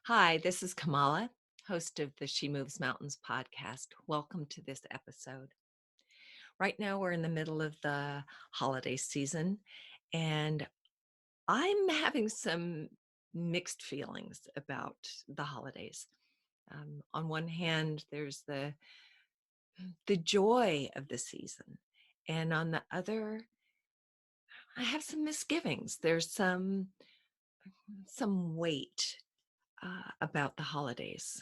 Hi, this is Kamala, host of the She Moves Mountains podcast. Welcome to this episode. Right now, we're in the middle of the holiday season, and I'm having some mixed feelings about the holidays. On one hand, there's the joy of the season, and on the other, I have some misgivings. There's some weight about the holidays.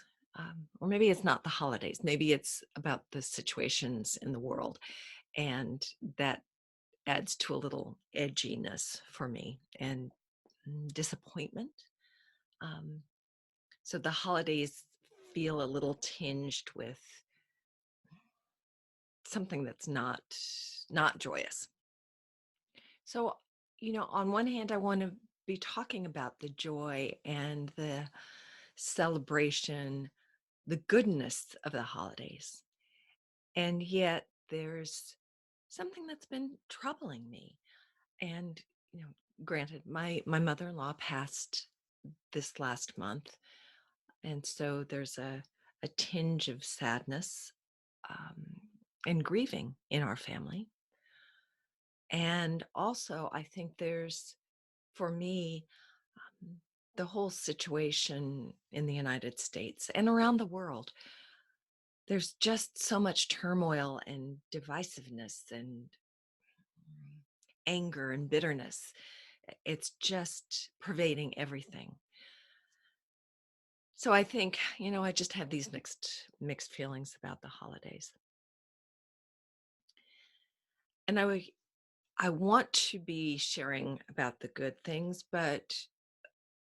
Or maybe it's not the holidays, maybe it's about the situations in the world. And that adds to a little edginess for me and disappointment. Um, so the holidays feel a little tinged with something that's not joyous. So, on one hand, I want to be talking about the joy and the celebration, the goodness of the holidays. And yet there's something that's been troubling me. And, you know, granted, my mother-in-law passed this last month. And so there's a tinge of sadness um, and grieving in our family. And also, I think there's, for me, um, the whole situation in the United States and around the world. There's just so much turmoil and divisiveness and anger and bitterness. It's just pervading everything. So I think, I just have these mixed feelings about the holidays. And I want to be sharing about the good things, but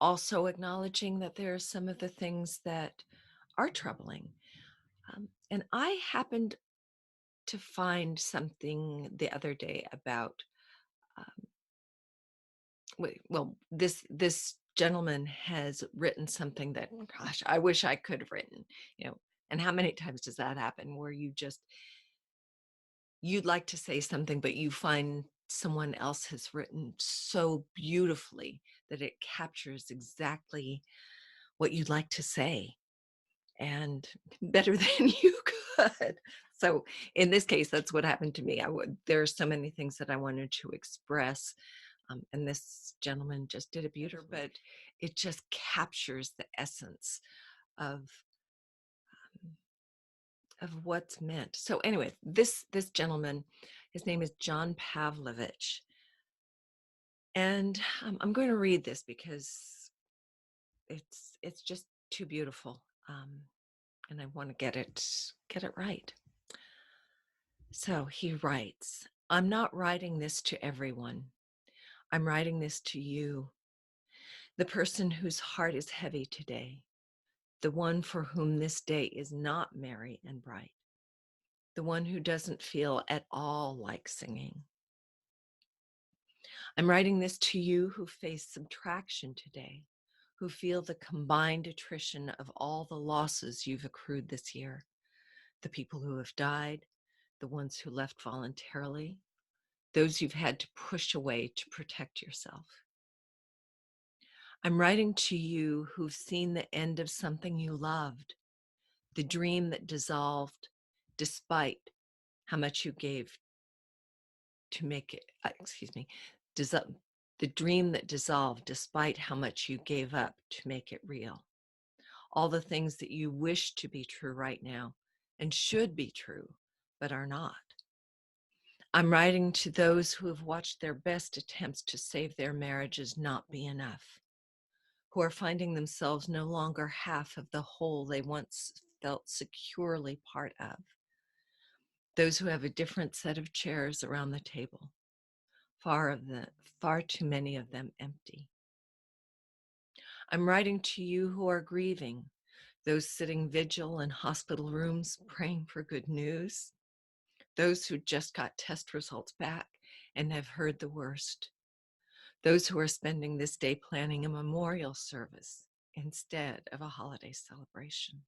also acknowledging that there are some of the things that are troubling. And I happened to find something the other day about um, this gentleman has written something that, gosh, I wish I could have written, you know. And how many times does that happen where you'd like to say something, but you find someone else has written so beautifully that it captures exactly what you'd like to say and better than you could. So in this case, that's what happened to me. There are so many things that I wanted to express. And this gentleman just did it beautiful, but it just captures the essence of of what's meant. So anyway, this gentleman, his name is John Pavlovitz, and I'm going to read this because it's just too beautiful, and I want to get it right. So he writes, "I'm not writing this to everyone. I'm writing this to you, the person whose heart is heavy today, the one for whom this day is not merry and bright, the one who doesn't feel at all like singing. I'm writing this to you who face subtraction today, who feel the combined attrition of all the losses you've accrued this year, the people who have died, the ones who left voluntarily, those you've had to push away to protect yourself. I'm writing to you who've seen the end of something you loved, the dream that dissolved despite how much you gave to make it, the dream that dissolved despite how much you gave up to make it real. All the things that you wish to be true right now and should be true, but are not. I'm writing to those who have watched their best attempts to save their marriages not be enough, who are finding themselves no longer half of the whole they once felt securely part of, those who have a different set of chairs around the table, far too many of them empty. I'm writing to you who are grieving, those sitting vigil in hospital rooms praying for good news, those who just got test results back and have heard the worst, those who are spending this day planning a memorial service instead of a holiday celebration.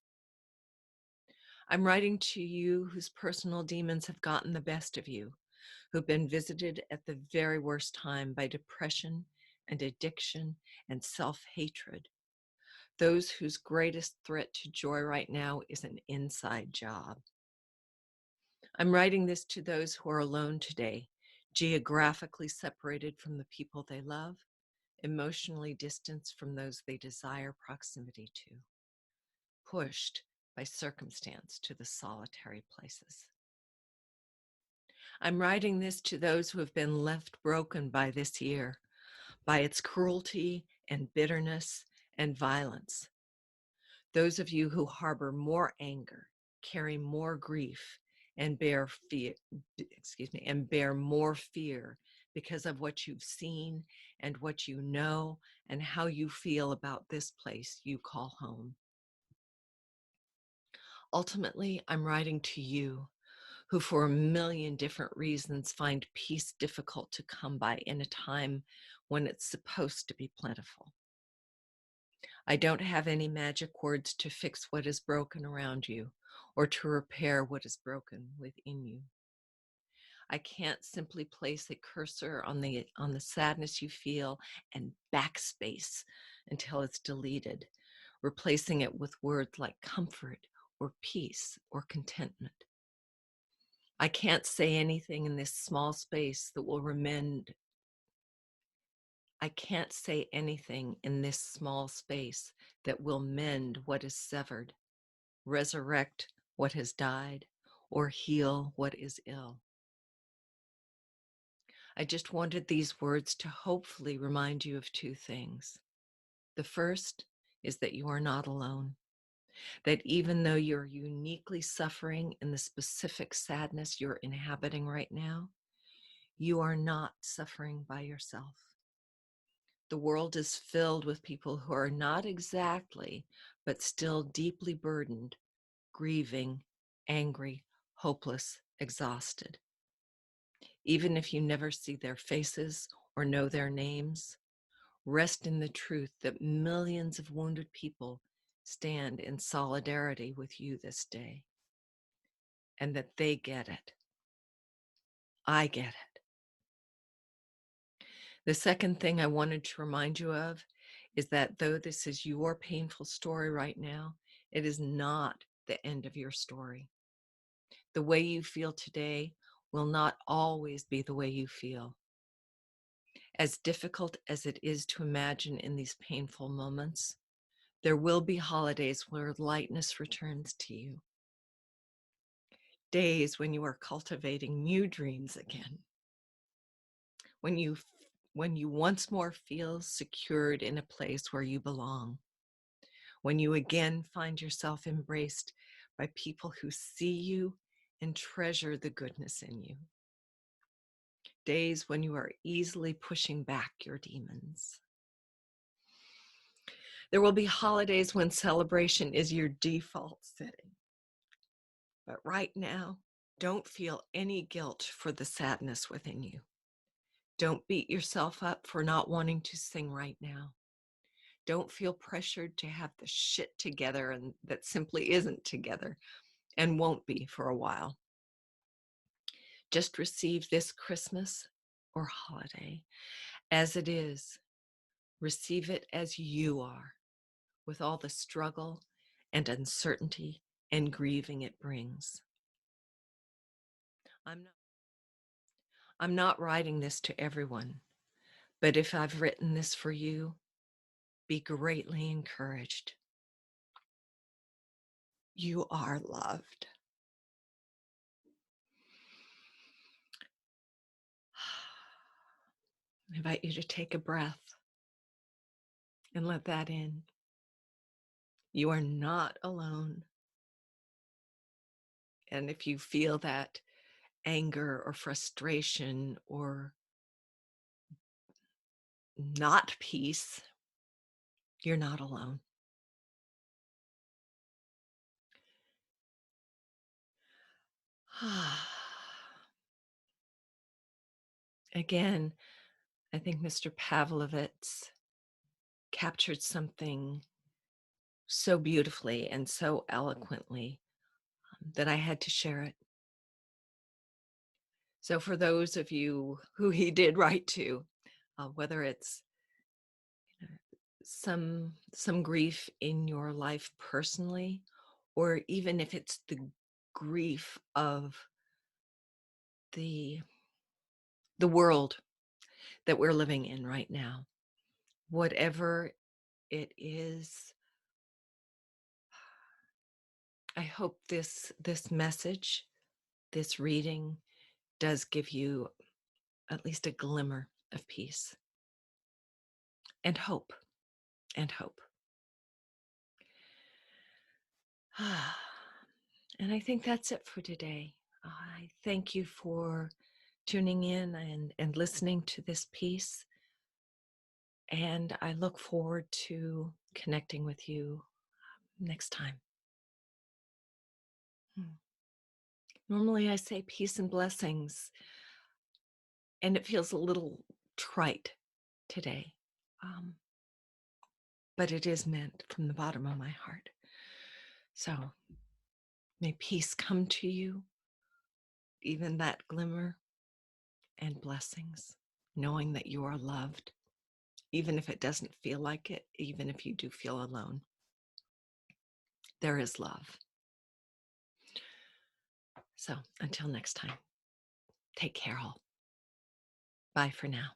I'm writing to you whose personal demons have gotten the best of you, who've been visited at the very worst time by depression and addiction and self-hatred, those whose greatest threat to joy right now is an inside job. I'm writing this to those who are alone today, geographically separated from the people they love, emotionally distanced from those they desire proximity to, pushed by circumstance to the solitary places. I'm writing this to those who have been left broken by this year, by its cruelty and bitterness and violence. Those of you who harbor more anger, carry more grief, and bear more fear because of what you've seen and what you know and how you feel about this place you call home. Ultimately, I'm writing to you who for a million different reasons find peace difficult to come by in a time when it's supposed to be plentiful. I don't have any magic words to fix what is broken around you or to repair what is broken within you. I can't simply place a cursor on the sadness you feel and backspace until it's deleted, replacing it with words like comfort or peace or contentment. I can't say anything in this small space that will mend. I can't say anything in this small space that will mend what is severed, resurrect what has died, or heal what is ill. I just wanted these words to hopefully remind you of two things. The first is that you are not alone, that even though you're uniquely suffering in the specific sadness you're inhabiting right now, you are not suffering by yourself. The world is filled with people who are not exactly, but still deeply burdened, grieving, angry, hopeless, exhausted. Even if you never see their faces or know their names, rest in the truth that millions of wounded people stand in solidarity with you this day, and that they get it. I get it. The second thing I wanted to remind you of is that though this is your painful story right now, it is not the end of your story. The way you feel today will not always be the way you feel. As difficult as it is to imagine in these painful moments, there will be holidays where lightness returns to you. Days when you are cultivating new dreams again. When you once more feel secured in a place where you belong. When you again find yourself embraced by people who see you and treasure the goodness in you. Days when you are easily pushing back your demons. There will be holidays when celebration is your default setting. But right now, don't feel any guilt for the sadness within you. Don't beat yourself up for not wanting to sing right now. Don't feel pressured to have the shit together and that simply isn't together and won't be for a while. Just receive this Christmas or holiday as it is. Receive it as you are, with all the struggle and uncertainty and grieving it brings. I'm not writing this to everyone, but if I've written this for you, be greatly encouraged. You are loved. I invite you to take a breath and let that in. You are not alone. And if you feel that anger or frustration or not peace, you're not alone. Again, I think Mr. Pavlovitz captured something so beautifully and so eloquently that I had to share it. So for those of you who he did write to, whether it's some grief in your life personally, or even if it's the grief of the the world that we're living in right now, whatever it is, I hope this message, this reading, does give you at least a glimmer of peace and hope and hope. And I think that's it for today. I thank you for tuning in and listening to this piece. And I look forward to connecting with you next time. Hmm. Normally, I say peace and blessings, and it feels a little trite today. Um, but it is meant from the bottom of my heart. So may peace come to you, even that glimmer, and blessings, knowing that you are loved, even if it doesn't feel like it, even if you do feel alone. There is love. So until next time, take care all. Bye for now.